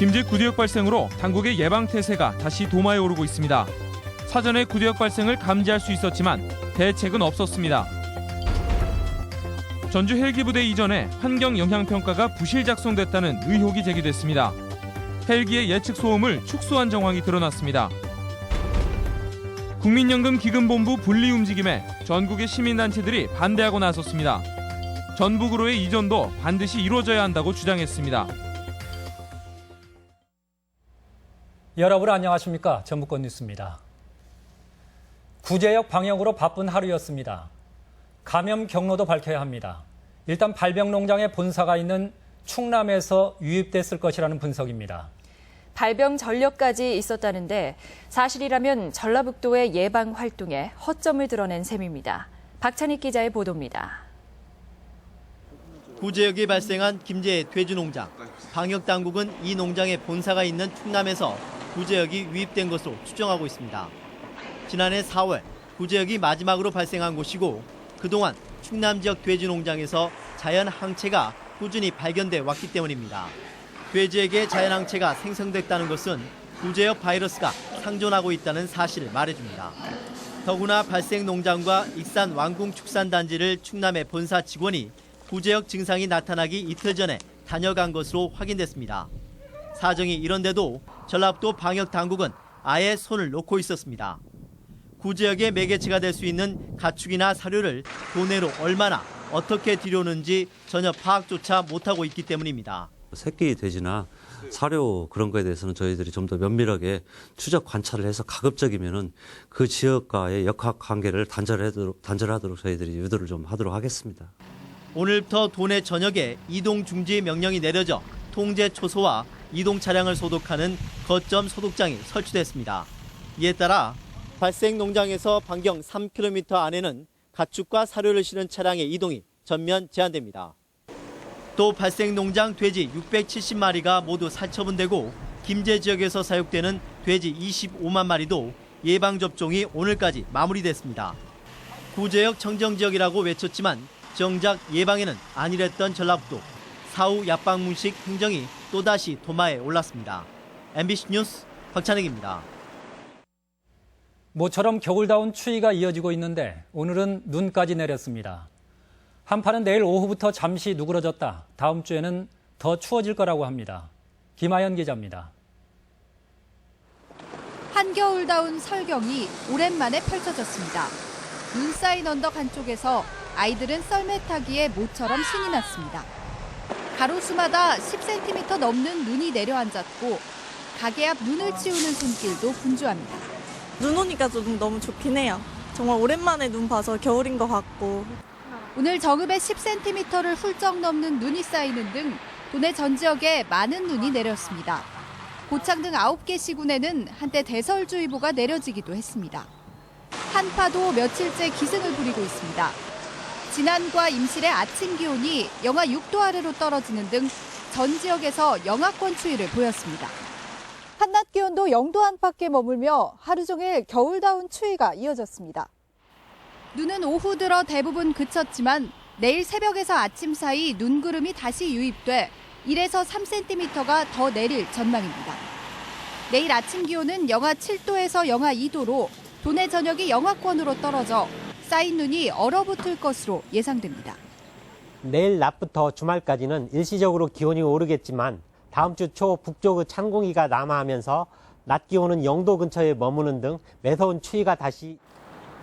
김제 구대역 발생으로 당국의 예방 태세가 다시 도마에 오르고 있습니다. 사전에 구대역 발생을 감지할 수 있었지만 대책은 없었습니다. 전주 헬기부대 이전에 환경 영향 평가가 부실 작성됐다는 의혹이 제기됐습니다. 헬기의 예측 소음을 축소한 정황이 드러났습니다. 국민연금 기금본부 분리 움직임에 전국의 시민단체들이 반대하고 나섰습니다. 전북으로의 이전도 반드시 이루어져야 한다고 주장했습니다. 여러분 안녕하십니까? 전북권 뉴스입니다. 구제역 방역으로 바쁜 하루였습니다. 감염 경로도 밝혀야 합니다. 일단 발병농장에 본사가 있는 충남에서 유입됐을 것이라는 분석입니다. 발병 전력까지 있었다는데 사실이라면 전라북도의 예방 활동에 허점을 드러낸 셈입니다. 박찬익 기자의 보도입니다. 구제역이 발생한 김제 돼지농장. 방역당국은 이 농장에 본사가 있는 충남에서 구제역이 유입된 것으로 추정하고 있습니다. 지난해 4월 구제역이 마지막으로 발생한 곳이고 그동안 충남 지역 돼지농장에서 자연 항체가 꾸준히 발견돼 왔기 때문입니다. 돼지에게 자연 항체가 생성됐다는 것은 구제역 바이러스가 상존하고 있다는 사실을 말해줍니다. 더구나 발생 농장과 익산 왕궁축산단지를 충남의 본사 직원이 구제역 증상이 나타나기 이틀 전에 다녀간 것으로 확인됐습니다. 사정이 이런데도 전라북도 방역당국은 아예 손을 놓고 있었습니다. 구제역의 매개체가 될 수 있는 가축이나 사료를 도내로 얼마나 어떻게 들여오는지 전혀 파악조차 못하고 있기 때문입니다. 새끼 돼지나 사료 그런 거에 대해서는 저희들이 좀 더 면밀하게 추적 관찰을 해서 가급적이면은 그 지역과의 역학 관계를 단절하도록 저희들이 유도를 좀 하도록 하겠습니다. 오늘부터 도내 전역에 이동 중지 명령이 내려져 통제 초소와 이동 차량을 소독하는 거점 소독장이 설치됐습니다. 이에 따라 발생 농장에서 반경 3km 안에는 가축과 사료를 실은 차량의 이동이 전면 제한됩니다. 또 발생 농장 돼지 670마리가 모두 살처분되고 김제 지역에서 사육되는 돼지 25만 마리도 예방접종이 오늘까지 마무리됐습니다. 구제역 청정지역이라고 외쳤지만 정작 예방에는 안일했던 전라북도. 사후 약방문식 행정이 또다시 도마에 올랐습니다. MBC 뉴스 박찬익입니다. 모처럼 겨울다운 추위가 이어지고 있는데 오늘은 눈까지 내렸습니다. 한파는 내일 오후부터 잠시 누그러졌다. 다음 주에는 더 추워질 거라고 합니다. 김하연 기자입니다. 한겨울다운 설경이 오랜만에 펼쳐졌습니다. 눈 쌓인 언덕 한쪽에서 아이들은 썰매 타기에 모처럼 신이 났습니다. 가로수마다 10cm 넘는 눈이 내려앉았고 가게 앞 눈을 치우는 손길도 분주합니다. 눈 오니까 좀 너무 좋긴 해요. 정말 오랜만에 눈 봐서 겨울인 것 같고. 오늘 정읍에 10cm를 훌쩍 넘는 눈이 쌓이는 등 도내 전 지역에 많은 눈이 내렸습니다. 고창 등 9개 시군에는 한때 대설주의보가 내려지기도 했습니다. 한파도 며칠째 기승을 부리고 있습니다. 진안과 임실의 아침 기온이 영하 6도 아래로 떨어지는 등 전 지역에서 영하권 추위를 보였습니다. 한낮 기온도 0도 안팎에 머물며 하루 종일 겨울다운 추위가 이어졌습니다. 눈은 오후 들어 대부분 그쳤지만 내일 새벽에서 아침 사이 눈구름이 다시 유입돼 1에서 3cm가 더 내릴 전망입니다. 내일 아침 기온은 영하 7도에서 영하 2도로 도내 전역이 영하권으로 떨어져 쌓인 눈이 얼어붙을 것으로 예상됩니다. 내일 낮부터 주말까지는 일시적으로 기온이 오르겠지만 다음 주 초 북쪽의 찬 공기가 남하하면서 낮 기온은 0도 근처에 머무는 등 매서운 추위가 다시.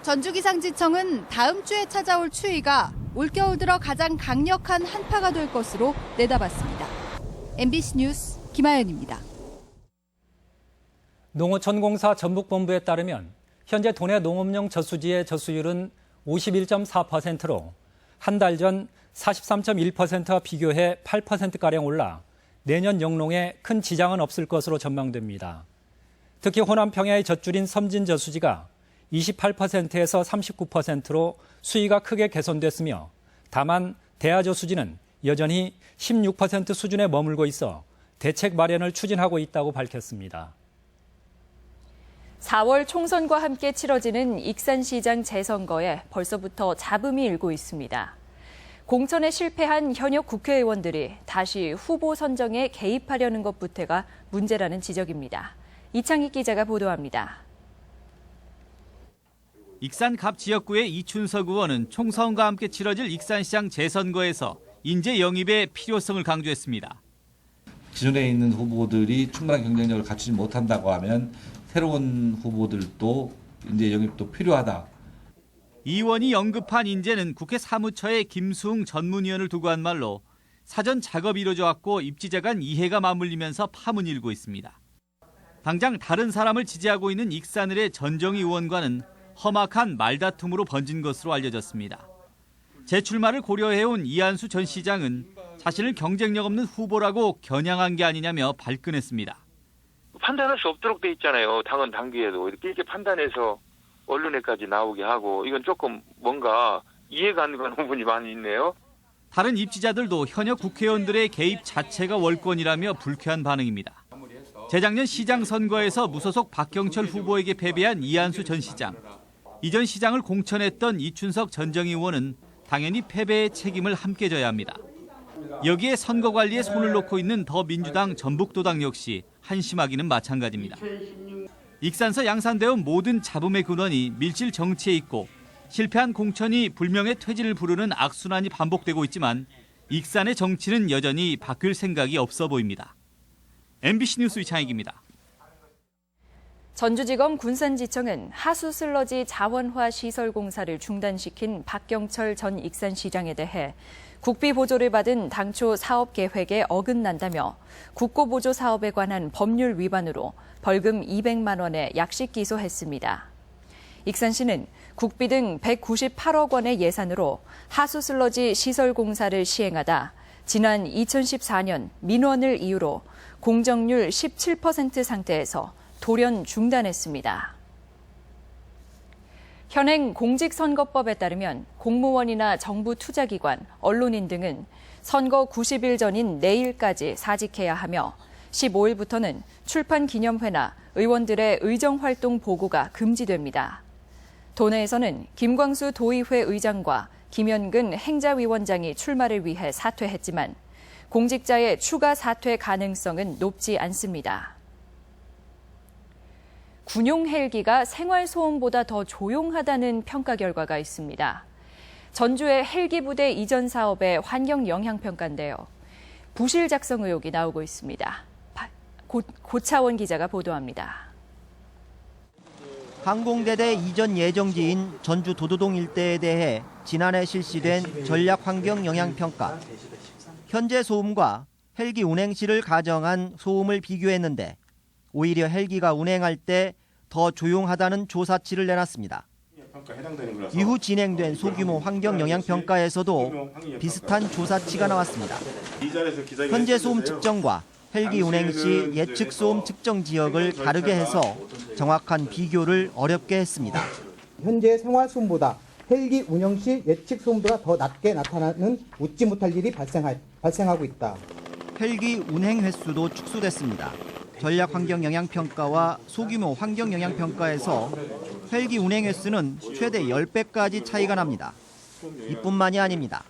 전주기상지청은 다음 주에 찾아올 추위가 올겨울 들어 가장 강력한 한파가 될 것으로 내다봤습니다. MBC 뉴스 김하연입니다. 농어촌공사 전북본부에 따르면 현재 도내 농업용 젖수지의 젖수율은 51.4%로 한 달 전 43.1%와 비교해 8%가량 올라 내년 영농에 큰 지장은 없을 것으로 전망됩니다. 특히 호남 평야의 젖줄인 섬진 젖수지가 28%에서 39%로 수위가 크게 개선됐으며 다만 대하 젖수지는 여전히 16% 수준에 머물고 있어 대책 마련을 추진하고 있다고 밝혔습니다. 4월 총선과 함께 치러지는 익산시장 재선거에 벌써부터 잡음이 일고 있습니다. 공천에 실패한 현역 국회의원들이 다시 후보 선정에 개입하려는 것부터가 문제라는 지적입니다. 이창희 기자가 보도합니다. 익산 갑 지역구의 이춘석 의원은 총선과 함께 치러질 익산시장 재선거에서 인재 영입의 필요성을 강조했습니다. 기존에 있는 후보들이 충분한 경쟁력을 갖추지 못한다고 하면 새로운 후보들도 인재 영입도 필요하다. 이 의원이 언급한 인재는 국회 사무처의 김수흥 전문위원을 두고 한 말로 사전 작업이 이루어져 왔고 입지자 간 이해가 맞물리면서 파문이 일고 있습니다. 당장 다른 사람을 지지하고 있는 익산을의 전정희 의원과는 험악한 말다툼으로 번진 것으로 알려졌습니다. 재출마를 고려해온 이한수 전 시장은 자신을 경쟁력 없는 후보라고 겨냥한 게 아니냐며 발끈했습니다. 판단할 수 없도록 돼 있잖아요. 당은 당규에도 이렇게 판단해서 언론에까지 나오게 하고 이건 조금 뭔가 이해가 안 가는 부분이 많이 있네요. 다른 입지자들도 현역 국회의원들의 개입 자체가 월권이라며 불쾌한 반응입니다. 재작년 시장 선거에서 무소속 박경철 후보에게 패배한 이한수 전 시장. 이전 시장을 공천했던 이춘석 전정희 의원은 당연히 패배의 책임을 함께 져야 합니다. 여기에 선거 관리에 손을 놓고 있는 더민주당 전북도당 역시 한심하기는 마찬가지입니다. 익산서 양산되어 모든 잡음의 근원이 밀실 정치에 있고 실패한 공천이 불명예 퇴진을 부르는 악순환이 반복되고 있지만 익산의 정치는 여전히 바뀔 생각이 없어 보입니다. MBC 뉴스 이창익입니다. 전주지검 군산지청은 하수 슬러지 자원화 시설 공사를 중단시킨 박경철 전 익산시장에 대해 국비 보조를 받은 당초 사업 계획에 어긋난다며 국고보조 사업에 관한 법률 위반으로 벌금 200만 원의 약식 기소했습니다. 익산시는 국비 등 198억 원의 예산으로 하수 슬러지 시설 공사를 시행하다 지난 2014년 민원을 이유로 공정률 17% 상태에서 돌연 중단했습니다. 현행 공직선거법에 따르면 공무원이나 정부 투자기관, 언론인 등은 선거 90일 전인 내일까지 사직해야 하며 15일부터는 출판 기념회나 의원들의 의정활동 보고가 금지됩니다. 도내에서는 김광수 도의회 의장과 김현근 행자위원장이 출마를 위해 사퇴했지만 공직자의 추가 사퇴 가능성은 높지 않습니다. 군용 헬기가 생활소음보다 더 조용하다는 평가 결과가 있습니다. 전주의 헬기 부대 이전 사업의 환경 영향 평가인데요. 부실 작성 의혹이 나오고 있습니다. 고차원 기자가 보도합니다. 항공대대 이전 예정지인 전주 도도동 일대에 대해 지난해 실시된 전략 환경 영향 평가. 현재 소음과 헬기 운행 시를 가정한 소음을 비교했는데 오히려 헬기가 운행할 때 더 조용하다는 조사치를 내놨습니다. 이후 진행된 소규모 환경 영향 평가에서도 비슷한 조사치가 나왔습니다. 현재 소음 측정과 헬기 운행 시 예측 소음 측정 지역을 다르게 해서 정확한 비교를 어렵게 했습니다. 현재 생활 소음보다 헬기 운영 시 예측 소음보다 더 낮게 나타나는 웃지 못할 일이 발생하고 있다. 헬기 운행 횟수도 축소됐습니다. 전략 환경 영향 평가와 소규모 환경 영향 평가에서 헬기 운행 횟수는 최대 10배까지 차이가 납니다. 이뿐만이 아닙니다.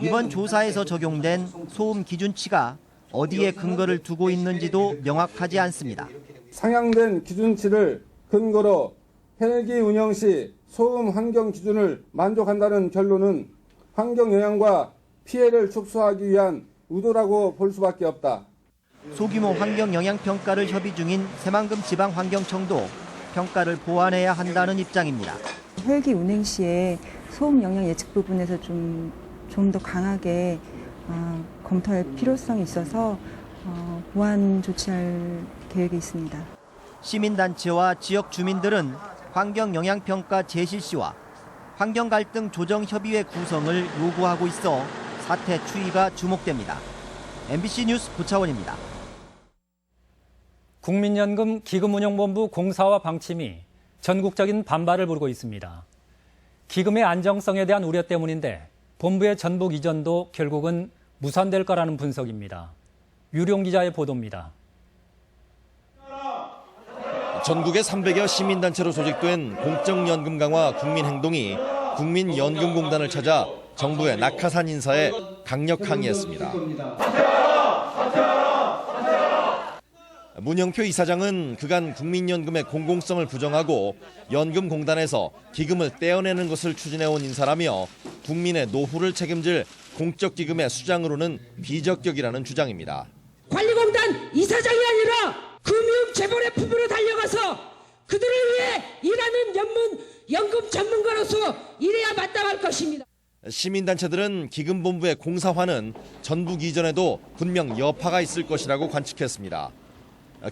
이번 조사에서 적용된 소음 기준치가 어디에 근거를 두고 있는지도 명확하지 않습니다. 상향된 기준치를 근거로 헬기 운영 시 소음 환경 기준을 만족한다는 결론은 환경 영향과 피해를 축소하기 위한 의도라고 볼 수밖에 없다. 소규모 환경 영향 평가를 협의 중인 새만금 지방환경청도 평가를 보완해야 한다는 입장입니다. 헬기 운행 시에 소음 영향 예측 부분에서 좀 더 강하게 검토할 필요성이 있어서 보완 조치할 계획이 있습니다. 시민단체와 지역 주민들은 환경 영향 평가 재실시와 환경 갈등 조정 협의회 구성을 요구하고 있어 사태 추이가 주목됩니다. MBC 뉴스 고차원입니다. 국민연금 기금운용본부 공사와 방침이 전국적인 반발을 부르고 있습니다. 기금의 안정성에 대한 우려 때문인데 본부의 전북 이전도 결국은 무산될 거라는 분석입니다. 유룡 기자의 보도입니다. 전국의 300여 시민단체로 조직된 공적연금 강화 국민행동이 국민연금공단을 찾아 정부의 낙하산 인사에 강력 항의했습니다. 문영표 이사장은 그간 국민연금의 공공성을 부정하고 연금공단에서 기금을 떼어내는 것을 추진해온 인사라며 국민의 노후를 책임질 공적기금의 수장으로는 비적격이라는 주장입니다. 관리공단 이사장이 아니라 금융재벌의 품으로 달려가서 그들을 위해 일하는 연금 전문가로서 일해야 마땅할 것입니다. 시민단체들은 기금본부의 공사화는 전북 이전에도 분명 여파가 있을 것이라고 관측했습니다.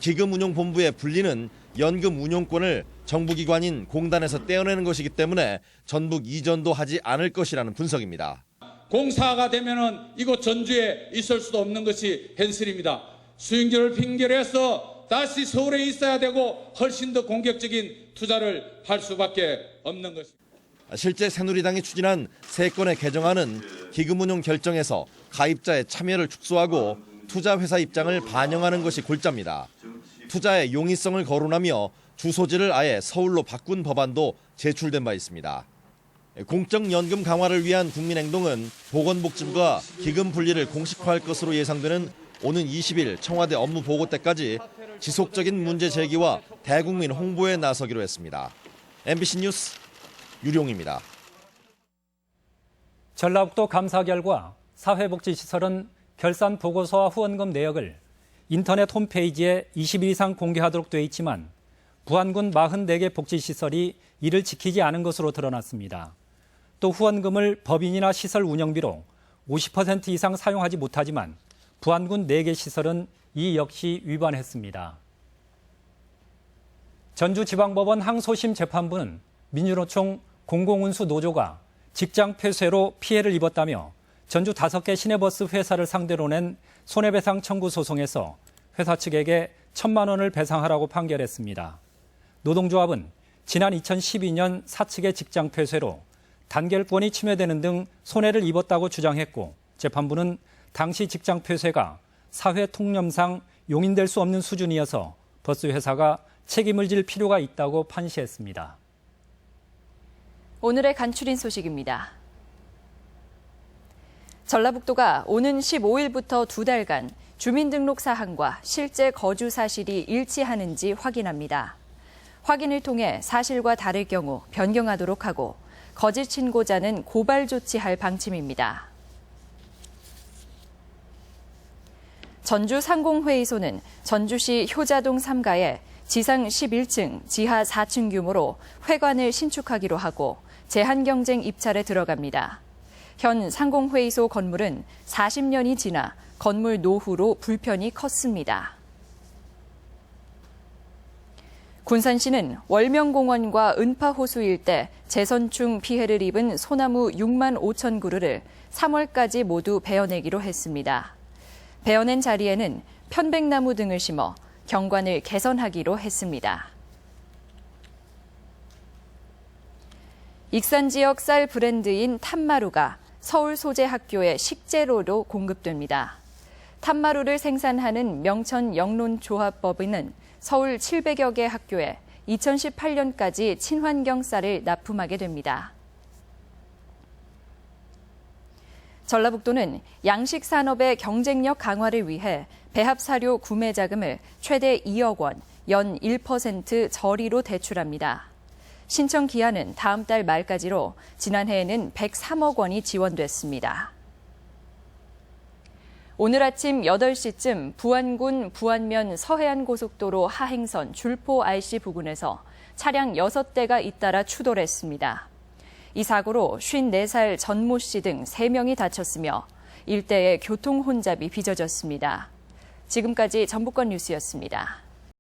기금운용본부의 분리는 연금 운용권을 정부기관인 공단에서 떼어내는 것이기 때문에 전북 이전도 하지 않을 것이라는 분석입니다. 공사가 되면은 이곳 전주에 있을 수도 없는 것이 현실입니다. 수용료를 핑계로 해서 다시 서울에 있어야 되고 훨씬 더 공격적인 투자를 할 수밖에 없는 것입니다. 실제 새누리당이 추진한 3건의 개정안은 기금운용 결정에서 가입자의 참여를 축소하고 투자회사 입장을 반영하는 것이 골자입니다. 투자의 용이성을 거론하며 주소지를 아예 서울로 바꾼 법안도 제출된 바 있습니다. 공적연금 강화를 위한 국민행동은 보건복지부가 기금 분리를 공식화할 것으로 예상되는 오는 20일 청와대 업무 보고 때까지 지속적인 문제 제기와 대국민 홍보에 나서기로 했습니다. MBC 뉴스 유룡입니다. 전라북도 감사 결과 사회복지시설은 결산 보고서와 후원금 내역을 인터넷 홈페이지에 20일 이상 공개하도록 돼 있지만 부안군 44개 복지시설이 이를 지키지 않은 것으로 드러났습니다. 또 후원금을 법인이나 시설 운영비로 50% 이상 사용하지 못하지만 부안군 4개 시설은 이 역시 위반했습니다. 전주지방법원 항소심 재판부는 민주노총 공공운수 노조가 직장 폐쇄로 피해를 입었다며 전주 5개 시내버스 회사를 상대로 낸 손해배상 청구 소송에서 회사 측에게 1,000만 원을 배상하라고 판결했습니다. 노동조합은 지난 2012년 사측의 직장 폐쇄로 단결권이 침해되는 등 손해를 입었다고 주장했고 재판부는 당시 직장 폐쇄가 사회 통념상 용인될 수 없는 수준이어서 버스 회사가 책임을 질 필요가 있다고 판시했습니다. 오늘의 간추린 소식입니다. 전라북도가 오는 15일부터 2달간 주민등록 사항과 실제 거주 사실이 일치하는지 확인합니다. 확인을 통해 사실과 다를 경우 변경하도록 하고 거짓 신고자는 고발 조치할 방침입니다. 전주 상공회의소는 전주시 효자동 3가에 지상 11층, 지하 4층 규모로 회관을 신축하기로 하고 제한경쟁 입찰에 들어갑니다. 현 상공회의소 건물은 40년이 지나 건물 노후로 불편이 컸습니다. 군산시는 월명공원과 은파호수 일대 재선충 피해를 입은 소나무 6만 5천 그루를 3월까지 모두 베어내기로 했습니다. 베어낸 자리에는 편백나무 등을 심어 경관을 개선하기로 했습니다. 익산 지역 쌀 브랜드인 탐마루가 서울 소재 학교의 식재료로 공급됩니다. 탐마루를 생산하는 명천 영론조합법인은 서울 700여 개 학교에 2018년까지 친환경 쌀을 납품하게 됩니다. 전라북도는 양식 산업의 경쟁력 강화를 위해 배합 사료 구매 자금을 최대 2억 원, 연 1% 저리로 대출합니다. 신청 기한은 다음 달 말까지로 지난해에는 103억 원이 지원됐습니다. 오늘 아침 8시쯤 부안군 부안면 서해안고속도로 하행선 줄포 RC 부근에서 차량 6대가 잇따라 추돌했습니다. 이 사고로 54살 전모 씨 등 3명이 다쳤으며 일대에 교통 혼잡이 빚어졌습니다. 지금까지 전북권 뉴스였습니다.